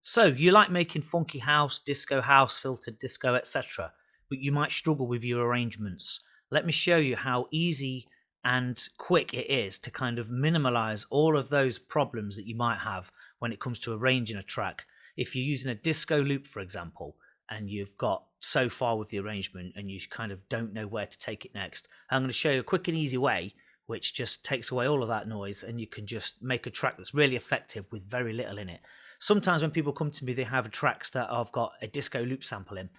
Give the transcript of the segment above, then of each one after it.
So you like making funky house, filtered disco, etc., but you might struggle with your arrangements. Let me show you how easy and quick it is to kind of minimize all of those problems that you might have when it comes to arranging a track. If you're using a disco loop, for example, and you've got so far with the arrangement and you kind of don't know where to take it next, I'm going to show you a quick and easy way which just takes away all of that noise, and you can just make a track that's really effective with very little in it. Sometimes when people come to me, they have tracks that have got a disco loop sample in,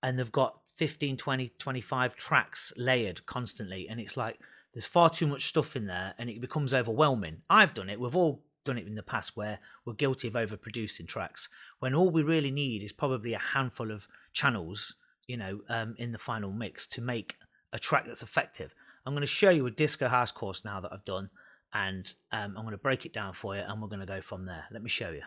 and they've got 15, 20, 25 tracks layered constantly, and it's like there's far too much stuff in there and it becomes overwhelming. I've done it. We've all done it in the past where we're guilty of overproducing tracks, when all we really need is probably a handful of channels, in the final mix to make a track that's effective. I'm going to show you a disco house course now that I've done, and I'm going to break it down for you, and we're going to go from there. Let me show you.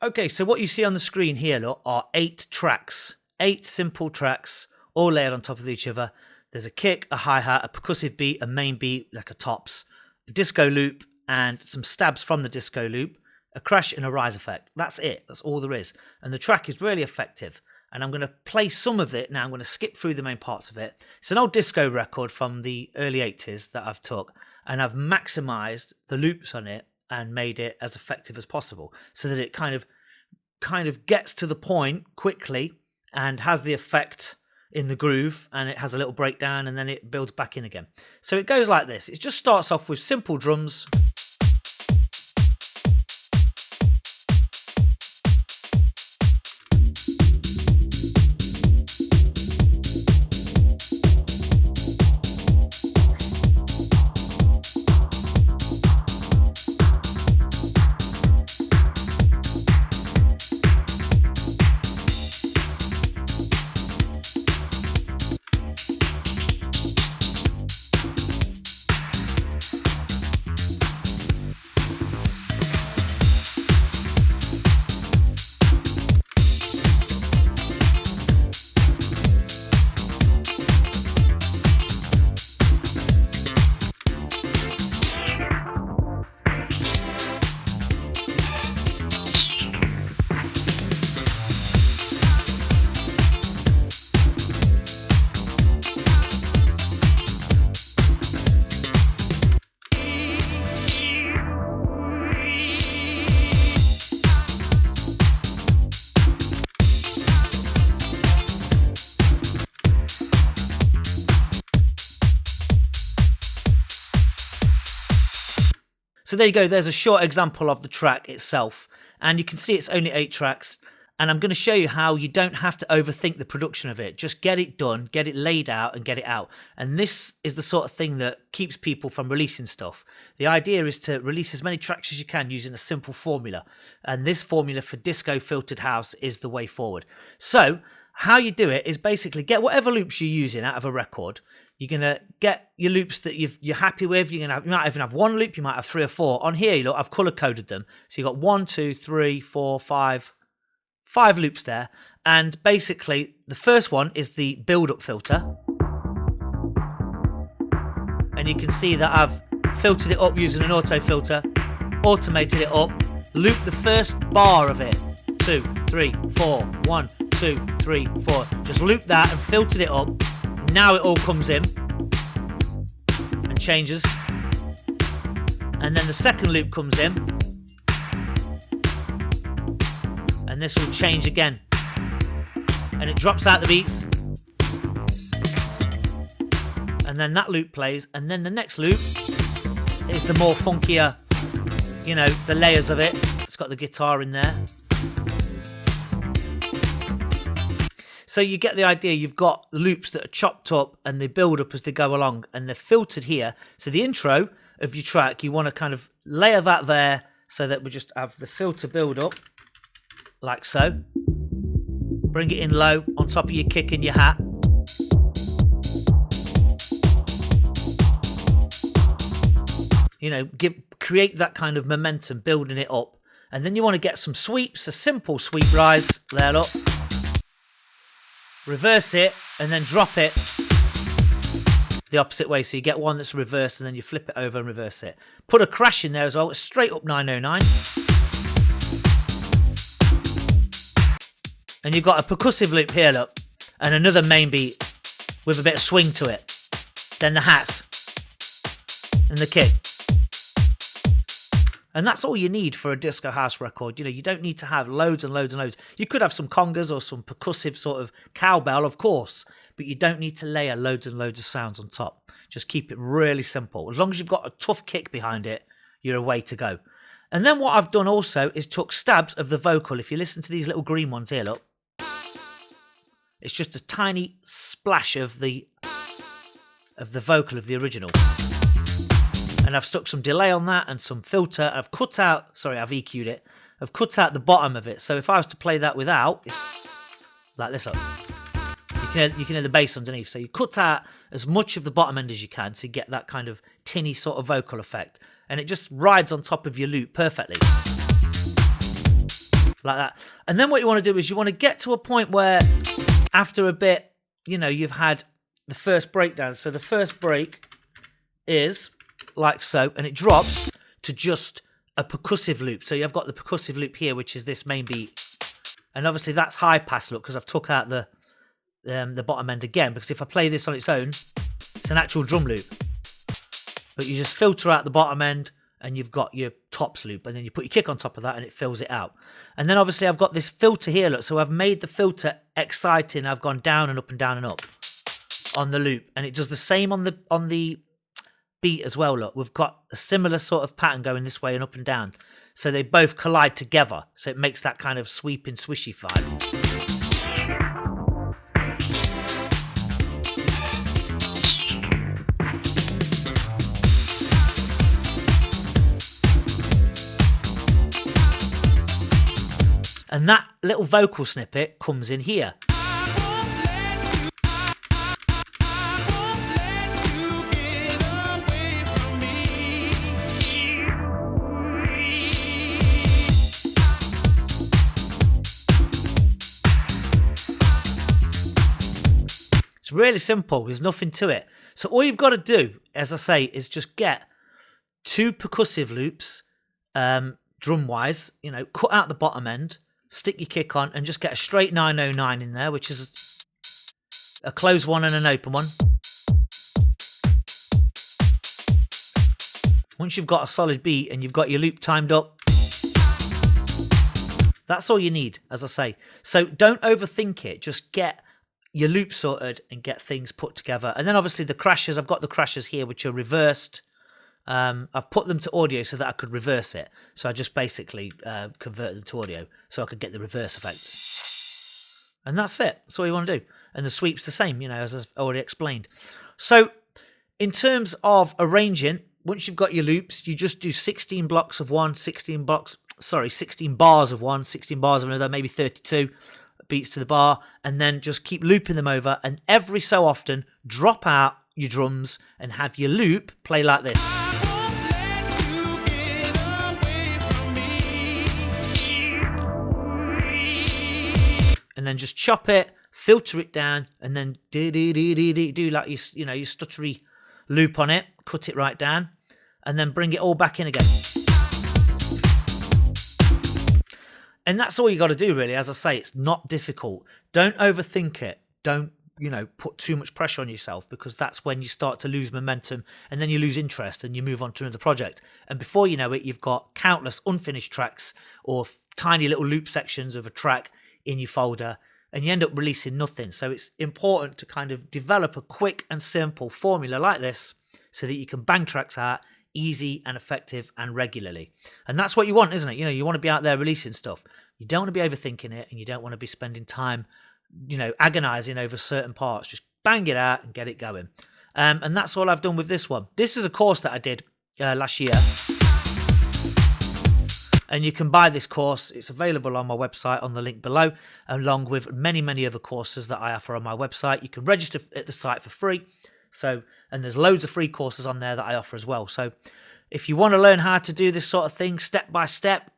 Okay, so what you see on the screen here, look, are 8 tracks, 8 simple tracks, all layered on top of each other. There's a kick, a hi-hat, a percussive beat, a main beat, like a tops, a disco loop, and some stabs from the disco loop, a crash and a rise effect. That's it. That's all there is. And the track is really effective. And I'm going to play some of it now. I'm going to skip through the main parts of it. It's an old disco record from the early 80s that I've took, and I've maximized the loops on it and made it as effective as possible so that it kind of gets to the point quickly and has the effect in the groove, and it has a little breakdown and then it builds back in again. So it goes like this. It just starts off with simple drums. So there you go, there's a short example of the track itself, and you can see it's only 8 tracks, and I'm going to show you how you don't have to overthink the production of it. Just get it done, get it laid out and get it out. And this is the sort of thing that keeps people from releasing stuff. The idea is to release as many tracks as you can using a simple formula, and this formula for disco filtered house is the way forward. So how you do it is basically get whatever loops you're using out of a record. You're going to get your loops that you're happy with. You might even have one loop. You might have 3 or 4. On here, look, I've color-coded them. So you've got 1, 2, 3, 4, 5 loops there. And basically, the first one is the build-up filter. And you can see that I've filtered it up using an auto filter, automated it up, looped the first bar of it. 2, 3, 4, 1, 2, 3, 4. Just loop that and filtered it up. Now it all comes in and changes, and then the second loop comes in, and this will change again, and it drops out the beats, and then that loop plays, and then the next loop is the more funkier, the layers of it. It's got the guitar in there. So you get the idea. You've got loops that are chopped up and they build up as they go along, and they're filtered here. So the intro of your track, you want to kind of layer that there so that we just have the filter build up like so. Bring it in low on top of your kick and your hat. Create that kind of momentum, building it up. And then you want to get some sweeps, a simple sweep rise there, look. Reverse it and then drop it the opposite way. So you get one that's reversed and then you flip it over and reverse it. Put a crash in there as well. It's straight up 909. And you've got a percussive loop here, look, and another main beat with a bit of swing to it. Then the hats and the kick. And that's all you need for a disco house record. You know, you don't need to have loads and loads and loads. You could have some congas or some percussive sort of cowbell, of course, but you don't need to layer loads and loads of sounds on top. Just keep it really simple. As long as you've got a tough kick behind it, you're a way to go. And then what I've done also is took stabs of the vocal. If you listen to these little green ones here, look. It's just a tiny splash of the vocal of the original. And I've stuck some delay on that and some filter. I've EQ'd it. I've cut out the bottom of it. So if I was to play that without, it's like this. Look. You can hear the bass underneath. So you cut out as much of the bottom end as you can to get that kind of tinny sort of vocal effect. And it just rides on top of your loop perfectly. Like that. And then what you want to do is you want to get to a point where after a bit, you know, you've had the first breakdown. So the first break is like so, and it drops to just a percussive loop. So you've got the percussive loop here, which is this main beat, and obviously that's high pass, look, because I've took out the bottom end again, because if I play this on its own, it's an actual drum loop, but you just filter out the bottom end and you've got your tops loop, and then you put your kick on top of that and it fills it out. And then obviously I've got this filter here, look, so I've made the filter exciting. I've gone down and up and down and up on the loop, and it does the same on the beat as well. Look, we've got a similar sort of pattern going this way and up and down, so they both collide together, so it makes that kind of sweeping swishy vibe. And that little vocal snippet comes in here. It's really simple. There's nothing to it. So all you've got to do, as I say, is just get 2 percussive loops, drum-wise, you know, cut out the bottom end, stick your kick on, and just get a straight 909 in there, which is a closed one and an open one. Once you've got a solid beat and you've got your loop timed up, that's all you need, as I say. So don't overthink it. Just get your loop sorted and get things put together. And then obviously the crashes, I've got the crashes here, which are reversed. I've put them to audio so that I could reverse it. So I just basically convert them to audio so I could get the reverse effect. And that's it. That's all you want to do. And the sweep's the same, you know, as I've already explained. So in terms of arranging, once you've got your loops, you just do 16 blocks of one, 16 bars of one, 16 bars of another, maybe 32 beats to the bar, and then just keep looping them over, and every so often drop out your drums and have your loop play like this. And then just chop it, filter it down, and then do like your stuttery loop on it, cut it right down, and then bring it all back in again. And that's all you got to do, really. As I say, it's not difficult. Don't overthink it. Don't, put too much pressure on yourself, because that's when you start to lose momentum, and then you lose interest and you move on to another project. And before you know it, you've got countless unfinished tracks or tiny little loop sections of a track in your folder, and you end up releasing nothing. So it's important to kind of develop a quick and simple formula like this so that you can bang tracks out easy and effective and regularly. And that's what you want, isn't it? You want to be out there releasing stuff. You don't want to be overthinking it, and you don't want to be spending time, agonizing over certain parts. Just bang it out and get it going. And that's all I've done with this one. This is a course that I did last year. And you can buy this course. It's available on my website on the link below, along with many, many other courses that I offer on my website. You can register at the site for free. And there's loads of free courses on there that I offer as well. So if you want to learn how to do this sort of thing step by step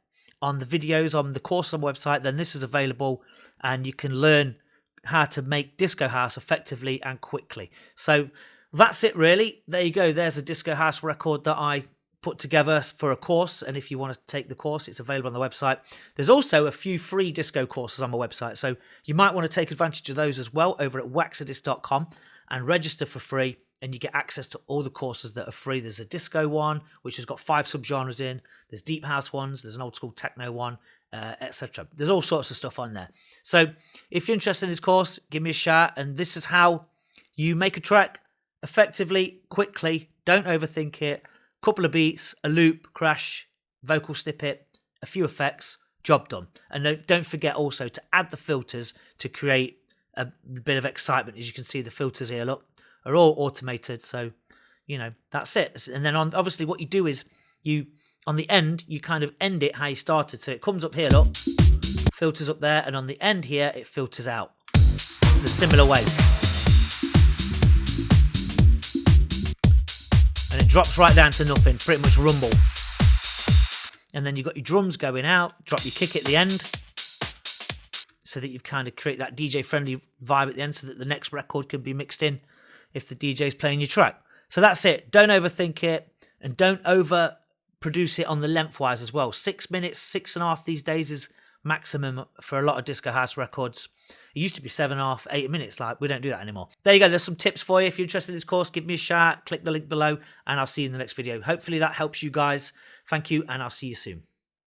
on the videos on the course on the website, then this is available, and you can learn how to make disco house effectively and quickly. So that's it, really. There you go. There's a disco house record that I put together for a course, and if you want to take the course, it's available on the website. There's also a few free disco courses on my website, so you might want to take advantage of those as well over at waxadisc.com and register for free, and you get access to all the courses that are free. There's a disco one, which has got 5 subgenres in. There's deep house ones. There's an old school techno one, etc. There's all sorts of stuff on there. So if you're interested in this course, give me a shout, and this is how you make a track effectively, quickly. Don't overthink it. Couple of beats, a loop, crash, vocal snippet, a few effects, job done. And don't forget also to add the filters to create a bit of excitement. As you can see, the filters here, look, are all automated. So, that's it. And then obviously what you do is on the end, you kind of end it how you started. So it comes up here, look, filters up there. And on the end here, it filters out in a similar way. And it drops right down to nothing, pretty much rumble. And then you've got your drums going out, drop your kick at the end, so that you've kind of create that DJ friendly vibe at the end, so that the next record can be mixed in if the DJ is playing your track. So that's it. Don't overthink it, and don't over produce it on the lengthwise as well. 6 minutes, 6.5 these days is maximum for a lot of disco house records. It used to be 7.5, 8 minutes. Like, we don't do that anymore. There you go. There's some tips for you. If you're interested in this course, give me a shout. Click the link below, and I'll see you in the next video. Hopefully that helps you guys. Thank you, and I'll see you soon.